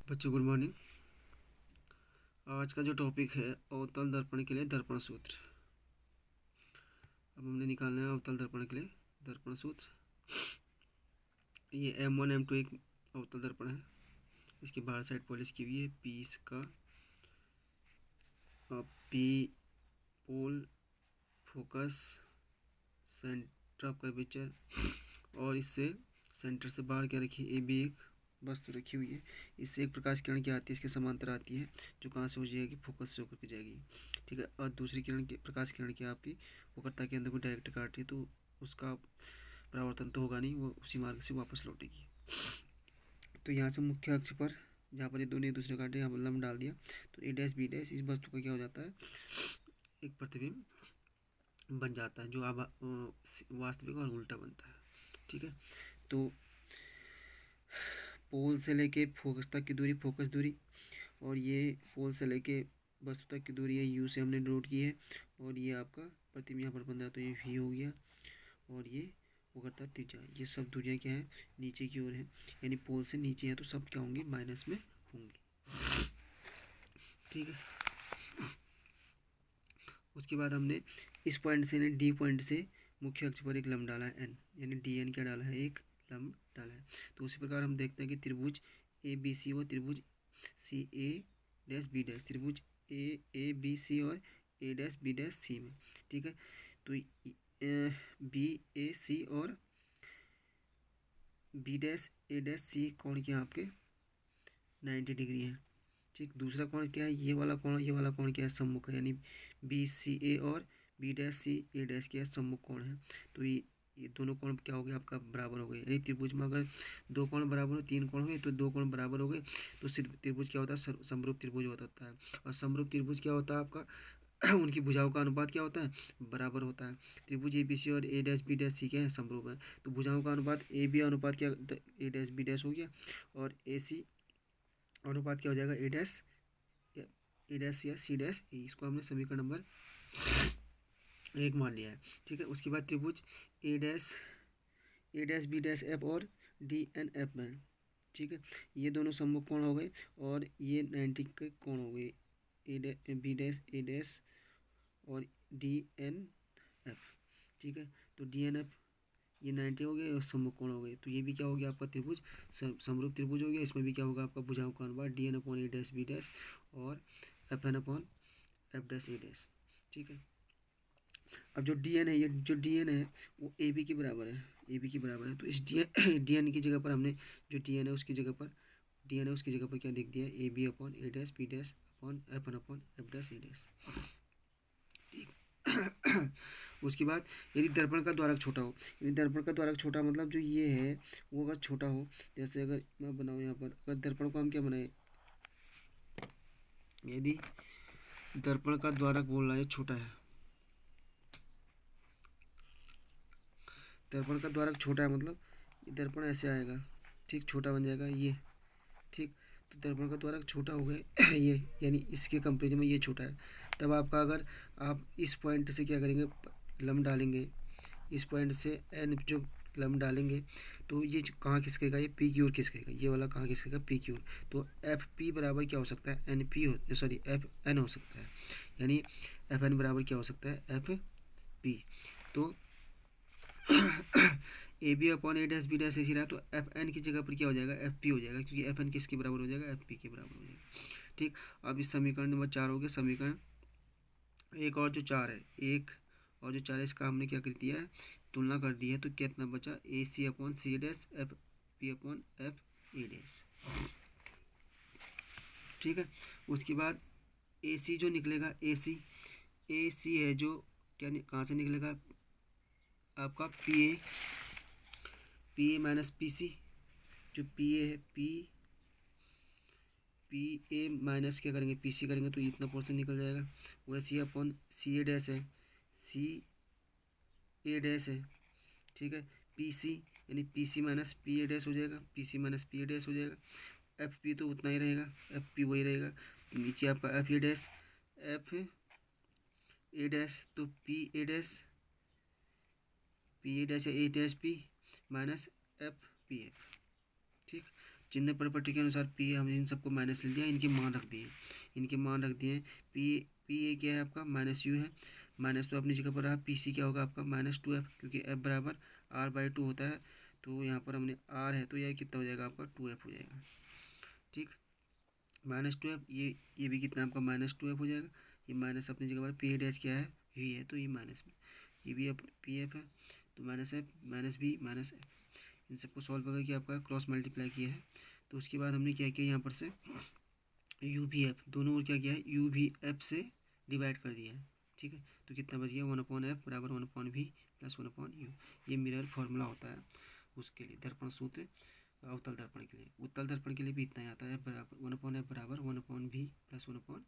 बच्चों good morning. आज का जो टॉपिक है अवतल दर्पण के लिए दर्पण सूत्र। अब हमने निकालना है अवतल दर्पण के लिए दर्पण सूत्र। ये M1 M2 एक अवतल दर्पण है। इसकी बाहर साइड पॉलिश की हुई है। पी इसका P pole focus centre of curvature और इससे सेंटर से बाहर क्या रखी है, ए बी एक वस्तु रखी हुई है। इससे एक प्रकाश किरण क्या आती है, इसके समांतर आती है, जो कहाँ से हो जाएगी, फोकस से होकर के जाएगी। ठीक है। और दूसरी किरण की प्रकाश किरण की आपकी वक्रता के अंदर को डायरेक्ट काट रही है, तो उसका परावर्तन तो होगा नहीं, वो उसी मार्ग से वापस लौटेगी। तो यहाँ से मुख्य अक्ष पर जहाँ पर ये दोनों एक दूसरे काटे, यहाँ पर लंब डाल दिया, तो ए डैश बी डैश इस वस्तु का क्या हो जाता है, एक प्रतिबिंब बन जाता है, जो वास्तविक और उल्टा बनता है। ठीक है। तो पोल से लेके फोकस तक की दूरी फोकस दूरी, और ये पोल से लेके वस्तु तक की दूरी है यू से हमने नोट की है, और ये आपका प्रतिबिंब यहाँ पर बन रहा है, तो ये वी हो गया, और ये वक्रता त्रिज्या। ये सब दूरियाँ क्या है, नीचे की ओर है, यानी पोल से नीचे है, तो सब क्या होंगी, माइनस में होंगी। ठीक है। उसके बाद हमने इस पॉइंट से यानी डी पॉइंट से मुख्य अक्ष पर एक लंब डाला है एन, यानी डी एन क्या डाला है, एक लंब डाला है। तो उसी प्रकार हम देखते हैं कि त्रिभुज ए बी सी और त्रिभुज सी ए डैश बी डैश, त्रिभुज ए बी सी और ए डैश बी डैश सी में। ठीक है। तो बी ए सी और B dash A dash C कोण क्या आपके 90 डिग्री है। ठीक। दूसरा कोण क्या है, ये वाला कोण क्या है, सम्मुख है, यानी बी सी ए और बी डैश सी ए डैश क्या है, सम्मुख कोण है। तो ये दोनों कोण क्या हो गए आपका, बराबर हो गए। यानी त्रिभुज में अगर दो कोण बराबर हो, तीन कोण हुए, तो दो कोण बराबर हो गए, तो सिर्फ त्रिभुज क्या होता है, समरूप त्रिभुज होता है। और समरूप त्रिभुज क्या होता है आपका उनकी भुजाओं का अनुपात क्या होता है, बराबर होता है। त्रिभुज ए बी सी और ए डैश बी डैश सी क्या है, समरूप है, तो भुजाओं का अनुपात ए बी अनुपात क्या, ए डैश बी डैश हो गया, और ए सी अनुपात क्या हो जाएगा, ए डैश या सी डैश ए। इसको हमने समीकरण नंबर 1 मान लिया है। ठीक है। उसके बाद त्रिभुज ए डैश बी डैश एफ और डी एन एफ में। ठीक है। ये दोनों सम्मुख कोण हो गए, और ये 90 के कोण हो गए, A B dash A dash और डी एन एफ। ठीक है। तो डी एन एफ ये 90 हो गए और सम्मुख कोण हो गए, तो ये भी क्या हो गया आपका त्रिभुज समरूप त्रिभुज हो गया। इसमें भी क्या होगा आपका भुजाओं का अनुपात D N upon A dash B dash और F N upon F dash A dash. ठीक है। अब जो डी एन है, ये जो डी एन है वो ए बी के बराबर है, ए बी के बराबर है। तो इस डी एन की जगह पर हमने जो डी एन है उसकी जगह पर क्या लिख दिया, A B upon A dash B dash upon F N upon F dash A dash. उसके बाद यदि दर्पण का द्वारक छोटा हो, यदि दर्पण का द्वारक छोटा मतलब जो ये है वो अगर छोटा हो, जैसे अगर मैं बनाऊँ यहाँ पर, अगर दर्पण को हम क्या बनाए, यदि दर्पण का द्वारक बोल रहा है छोटा है, दर्पण का द्वारक छोटा है मतलब दर्पण ऐसे आएगा, ठीक, छोटा बन जाएगा ये। ठीक। तो दर्पण का द्वारक छोटा हो गया ये, यानी इसके कंपेरिजन में ये छोटा है। तब आपका अगर आप इस पॉइंट से क्या करेंगे, लंब डालेंगे, इस पॉइंट से एन जो लंब डालेंगे, तो ये कहाँ खिसकेगा, ये पी की ओर खिसकेगा, ये वाला कहाँ खिसकेगा, पी की ओर। तो एफ पी बराबर क्या हो सकता है, एन पी हो, सॉरी एफ एन हो सकता है, यानी एफ एन बराबर क्या हो सकता है, एफ पी। तो A B upon A dash B dash ऐसी रहा, तो एफ एन की जगह पर क्या हो जाएगा, एफ पी हो जाएगा, क्योंकि एफ एन किसके बराबर हो जाएगा, एफ पी के बराबर हो जाएगा। ठीक। अब इस समीकरण नंबर 4 हो गया। समीकरण एक और जो 4 है, एक और जो 4 है, इसका हमने क्या कर दिया है, तुलना कर दी है, तो कितना बचा, A C upon C dash F P upon F A dash. ठीक है। उसके बाद ए सी जो निकलेगा, ए सी है जो क्या कहाँ से निकलेगा आपका, P A minus P C, जो पी ए है, पी ए माइनस क्या करेंगे, पी सी करेंगे, तो इतना पोर्शन निकल जाएगा। वैसे ही अपॉन सी ए डैश है, सी ए डैश है। ठीक है। पी सी यानी P C minus P A dash हो जाएगा, P C minus P A dash हो जाएगा। एफ पी तो उतना ही रहेगा, एफ पी वही रहेगा। नीचे आपका F A dash, F A dash, तो पी ए डैश है A dash P minus F P F. ठीक। चिन्ह प्रॉपर्टी के अनुसार पी हमने इन सबको माइनस ले लिया, इनके मान रख दिए, पी ए क्या है आपका माइनस यू है, माइनस तो अपनी जगह पर रहा, पी सी क्या होगा आपका माइनस टू एफ, क्योंकि एफ बराबर आर बाई टू होता है, तो यहाँ पर हमने आर है तो यह कितना हो जाएगा आपका टू एफ हो जाएगा। ठीक, माइनस टू एफ, ये भी कितना आपका माइनस टू एफ हो जाएगा, ये माइनस अपनी जगह पर पी ए डैश क्या है वी है, तो ये माइनस में, ये भी पी एफ है तो minus F minus B minus F, इन सबको सॉल्व करके आपका क्रॉस मल्टीप्लाई किया है। तो उसके बाद हमने क्या किया यहाँ पर से यू भी एफ दोनों और क्या किया है यू भी एफ से डिवाइड कर दिया है। ठीक है, तो कितना बच गया 1/f बराबर 1/v प्लस 1/u, ये मिरर फार्मूला होता है उसके लिए, दर्पण सूत्र अवतल दर्पण के लिए। उत्तल दर्पण के लिए भी इतना ही आता है बराबर 1/f बराबर 1/v प्लस 1/u।